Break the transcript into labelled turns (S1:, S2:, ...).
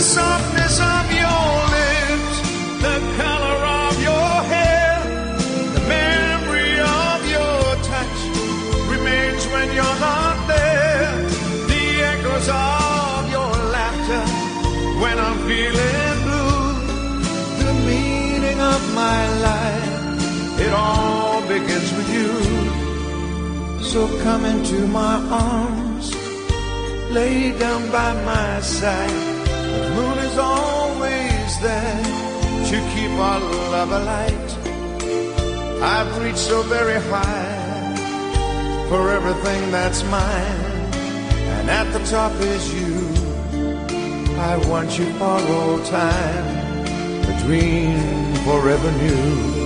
S1: softness of your lips, the color of your hair, the memory of your touch remains when you're not there. The echoes of your laughter when I'm feeling blue. The meaning of my life, it all begins with you. So come into my arms, lay down by my side. The moon is always there to keep our love alight. I've reached so very high for everything that's mine, and at the top is you. I want you for all time, a dream forever new.